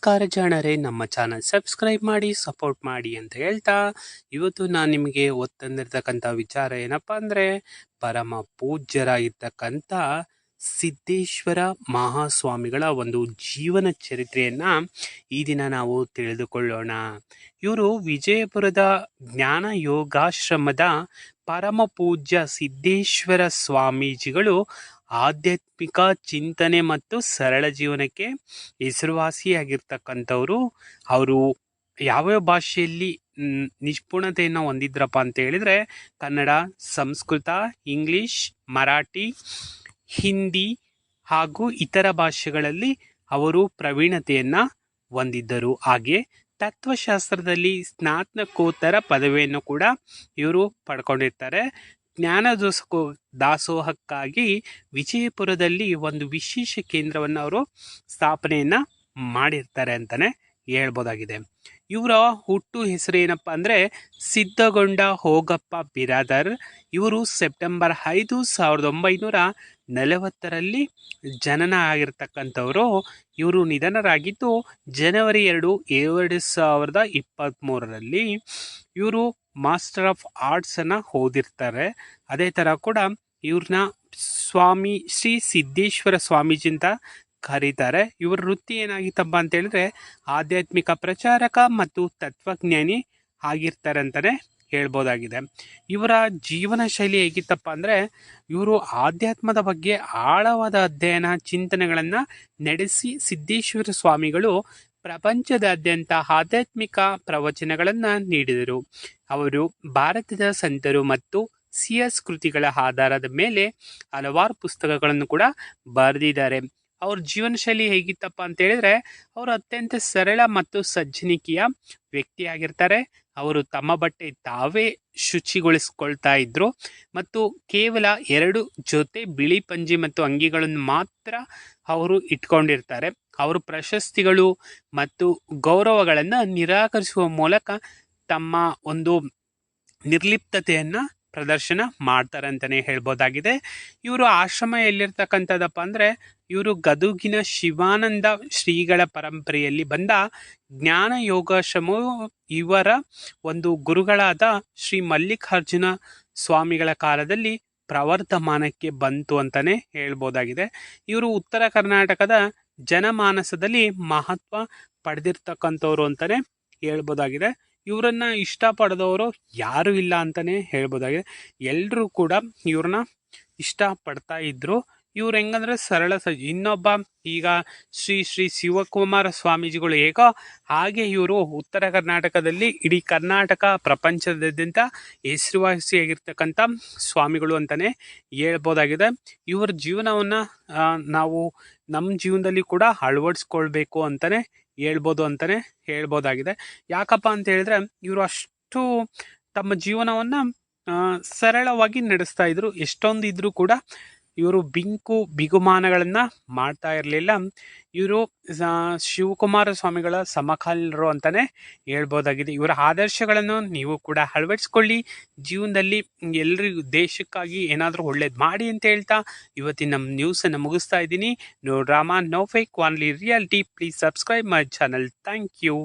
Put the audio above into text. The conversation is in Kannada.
ನಮಸ್ಕಾರ ಜಾಣರೇ, ನಮ್ಮ ಚಾನಲ್ ಸಬ್ಸ್ಕ್ರೈಬ್ ಮಾಡಿ ಸಪೋರ್ಟ್ ಮಾಡಿ ಅಂತ ಹೇಳ್ತಾ ಇವತ್ತು ನಾನು ನಿಮಗೆ ತಂದಿರ್ತಕ್ಕಂಥ ವಿಚಾರ ಏನಪ್ಪಾ ಅಂದ್ರೆ ಪರಮ ಪೂಜ್ಯರಾಗಿರ್ತಕ್ಕಂಥ ಸಿದ್ದೇಶ್ವರ ಮಹಾಸ್ವಾಮಿಗಳ ಒಂದು ಜೀವನ ಚರಿತ್ರೆಯನ್ನ ಈ ದಿನ ನಾವು ತಿಳಿದುಕೊಳ್ಳೋಣ. ಇವರು ವಿಜಯಪುರದ ಜ್ಞಾನ ಯೋಗಾಶ್ರಮದ ಪರಮ ಪೂಜ್ಯ ಸಿದ್ದೇಶ್ವರ ಸ್ವಾಮೀಜಿಗಳು ಆಧ್ಯಾತ್ಮಿಕ ಚಿಂತನೆ ಮತ್ತು ಸರಳ ಜೀವನಕ್ಕೆ ಹೆಸರುವಾಸಿಯಾಗಿರ್ತಕ್ಕಂಥವ್ರು. ಅವರು ಯಾವ್ಯಾವ ಭಾಷೆಯಲ್ಲಿ ನಿಪುಣತೆಯನ್ನು ಹೊಂದಿದ್ರಪ್ಪ ಅಂತ ಹೇಳಿದ್ರೆ ಕನ್ನಡ, ಸಂಸ್ಕೃತ, ಇಂಗ್ಲಿಷ್, ಮರಾಠಿ, ಹಿಂದಿ ಹಾಗೂ ಇತರ ಭಾಷೆಗಳಲ್ಲಿ ಅವರು ಪ್ರವೀಣತೆಯನ್ನ ಹೊಂದಿದ್ದರು. ಹಾಗೆ ತತ್ವಶಾಸ್ತ್ರದಲ್ಲಿ ಸ್ನಾತಕೋತ್ತರ ಪದವಿಯನ್ನು ಕೂಡ ಇವರು ಪಡ್ಕೊಂಡಿರ್ತಾರೆ. ಜ್ಞಾನ ದಾಸೋಹಕ್ಕಾಗಿ ವಿಜಯಪುರದಲ್ಲಿ ಒಂದು ವಿಶೇಷ ಕೇಂದ್ರವನ್ನು ಅವರು ಸ್ಥಾಪನೆಯನ್ನ ಮಾಡಿರ್ತಾರೆ ಅಂತಾನೆ ಹೇಳ್ಬೋದಾಗಿದೆ. ಇವರ ಹುಟ್ಟು ಹೆಸರು ಏನಪ್ಪ ಅಂದ್ರೆ ಸಿದ್ಧಗೊಂಡ ಹೋಗಪ್ಪ ಬಿರಾದರ್. ಇವರು ಸೆಪ್ಟೆಂಬರ್ 5, 1940 ಜನನ ಆಗಿರ್ತಕ್ಕಂಥವರು. ಇವರು ನಿಧನರಾಗಿದ್ದು ಜನವರಿ 2, 2023 ಇವರು ಮಾಸ್ಟರ್ ಆಫ್ ಆರ್ಟ್ಸ್ ಅನ್ನ ಓದಿರ್ತಾರೆ. ಅದೇ ತರ ಕೂಡ ಇವ್ರನ್ನ ಸ್ವಾಮಿ ಶ್ರೀ ಸಿದ್ದೇಶ್ವರ ಸ್ವಾಮೀಜಿ ಅಂತ ಕರೀತಾರೆ. ಇವರ ವೃತ್ತಿ ಏನಾಗಿತ್ತಪ್ಪ ಅಂತ ಹೇಳಿದ್ರೆ ಆಧ್ಯಾತ್ಮಿಕ ಪ್ರಚಾರಕ ಮತ್ತು ತತ್ವಜ್ಞಾನಿ ಆಗಿರ್ತಾರೆ ಅಂತಾನೆ ಹೇಳ್ಬೋದಾಗಿದೆ. ಇವರ ಜೀವನ ಶೈಲಿ ಹೇಗಿತ್ತಪ್ಪ ಅಂದ್ರೆ ಇವರು ಆಧ್ಯಾತ್ಮದ ಬಗ್ಗೆ ಆಳವಾದ ಅಧ್ಯಯನ ಚಿಂತನೆಗಳನ್ನ ನಡೆಸಿ ಸಿದ್ದೇಶ್ವರ ಸ್ವಾಮಿಗಳು ಪ್ರಪಂಚದಾದ್ಯಂತ ಆಧ್ಯಾತ್ಮಿಕ ಪ್ರವಚನಗಳನ್ನ ನೀಡಿದರು. ಅವರು ಭಾರತದ ಸಂತರು ಮತ್ತು ಸಿಎಸ್ ಕೃತಿಗಳ ಆಧಾರದ ಮೇಲೆ ಹಲವಾರು ಪುಸ್ತಕಗಳನ್ನು ಕೂಡ ಬರೆದಿದ್ದಾರೆ. ಅವ್ರ ಜೀವನ ಶೈಲಿ ಹೇಗಿತ್ತಪ್ಪ ಅಂತ ಹೇಳಿದ್ರೆ ಅವರು ಅತ್ಯಂತ ಸರಳ ಮತ್ತು ಸಜ್ಜನಿಕೆಯ ವ್ಯಕ್ತಿಯಾಗಿರ್ತಾರೆ. ಅವರು ತಮ್ಮ ಬಟ್ಟೆ ತಾವೇ ಶುಚಿಗೊಳಿಸ್ಕೊಳ್ತಾ ಇದ್ರು ಮತ್ತು ಕೇವಲ 2 ಜೊತೆ ಬಿಳಿ ಪಂಜಿ ಮತ್ತು ಅಂಗಿಗಳನ್ನು ಮಾತ್ರ ಅವರು ಇಟ್ಕೊಂಡಿರ್ತಾರೆ. ಅವರು ಪ್ರಶಸ್ತಿಗಳು ಮತ್ತು ಗೌರವಗಳನ್ನ ನಿರಾಕರಿಸುವ ಮೂಲಕ ತಮ್ಮ ಒಂದು ನಿರ್ಲಿಪ್ತತೆಯನ್ನ ಪ್ರದರ್ಶನ ಮಾಡ್ತಾರೆ ಅಂತಾನೆ ಹೇಳ್ಬೋದಾಗಿದೆ. ಇವರು ಆಶ್ರಮ ಎಲ್ಲಿರ್ತಕ್ಕಂಥದ್ದಪ್ಪ ಅಂದ್ರೆ ಇವರು ಗದುಗಿನ ಶಿವಾನಂದ ಶ್ರೀಗಳ ಪರಂಪರೆಯಲ್ಲಿ ಬಂದ ಜ್ಞಾನ ಯೋಗಾಶ್ರಮವು ಇವರ ಒಂದು ಗುರುಗಳಾದ ಶ್ರೀ ಮಲ್ಲಿಕಾರ್ಜುನ ಸ್ವಾಮಿಗಳ ಕಾಲದಲ್ಲಿ ಪ್ರವರ್ಧಮಾನಕ್ಕೆ ಬಂತು ಅಂತಾನೆ ಹೇಳ್ಬೋದಾಗಿದೆ. ಇವರು ಉತ್ತರ ಕರ್ನಾಟಕದ ಜನಮಾನಸದಲ್ಲಿ ಮಹತ್ವ ಪಡೆದಿರ್ತಕ್ಕಂಥವ್ರು ಅಂತಾನೆ ಹೇಳ್ಬೋದಾಗಿದೆ. ಇವರನ್ನ ಇಷ್ಟಪಡದವರು ಯಾರು ಇಲ್ಲ ಅಂತಾನೆ ಹೇಳ್ಬೋದಾಗಿದೆ. ಎಲ್ಲರೂ ಕೂಡ ಇವ್ರನ್ನ ಇಷ್ಟಪಡ್ತಾ ಇದ್ರು. ಇವ್ರು ಹೆಂಗಂದ್ರೆ ಸರಳ ಇನ್ನೊಬ್ಬ ಈಗ ಶ್ರೀ ಶ್ರೀ ಶಿವಕುಮಾರ ಸ್ವಾಮೀಜಿಗಳು ಹೇಗೋ ಹಾಗೆ ಇವರು ಉತ್ತರ ಕರ್ನಾಟಕದಲ್ಲಿ ಇಡೀ ಕರ್ನಾಟಕ ಪ್ರಪಂಚದಾದ್ಯಂತ ಹೆಸರುವಾಸಿಯಾಗಿರ್ತಕ್ಕಂಥ ಸ್ವಾಮಿಗಳು ಅಂತಾನೆ ಹೇಳ್ಬೋದಾಗಿದೆ. ಇವರ ಜೀವನವನ್ನ ನಾವು ನಮ್ಮ ಜೀವನದಲ್ಲಿ ಕೂಡ ಅಳವಡಿಸ್ಕೊಳ್ಬೇಕು ಅಂತಾನೆ ಹೇಳ್ಬೋದಾಗಿದೆ. ಯಾಕಪ್ಪ ಅಂತ ಹೇಳಿದ್ರೆ ಇವರು ಅಷ್ಟು ತಮ್ಮ ಜೀವನವನ್ನ ಸರಳವಾಗಿ ನಡೆಸ್ತಾ ಇದ್ರು. ಎಷ್ಟೊಂದು ಇದ್ರೂ ಕೂಡ ಇವರು ಬಿಗುಮಾನಗಳನ್ನ ಮಾಡ್ತಾ ಇರಲಿಲ್ಲ. ಇವರು ಶಿವಕುಮಾರ ಸ್ವಾಮಿಗಳ ಸಮಕಾಲೀನರು ಅಂತಾನೆ ಹೇಳ್ಬೋದಾಗಿದೆ. ಇವರ ಆದರ್ಶಗಳನ್ನು ನೀವು ಕೂಡ ಅಳವಡಿಸ್ಕೊಳ್ಳಿ. ಜೀವನದಲ್ಲಿ ಎಲ್ರಿಗೂ ದೇಶಕ್ಕಾಗಿ ಏನಾದರೂ ಒಳ್ಳೇದು ಮಾಡಿ ಅಂತ ಹೇಳ್ತಾ ಇವತ್ತಿನ ನಮ್ಮ ನ್ಯೂಸನ್ನು ಮುಗಿಸ್ತಾ ಇದ್ದೀನಿ. No drama, no fake, only reality. Please subscribe my channel. Thank you.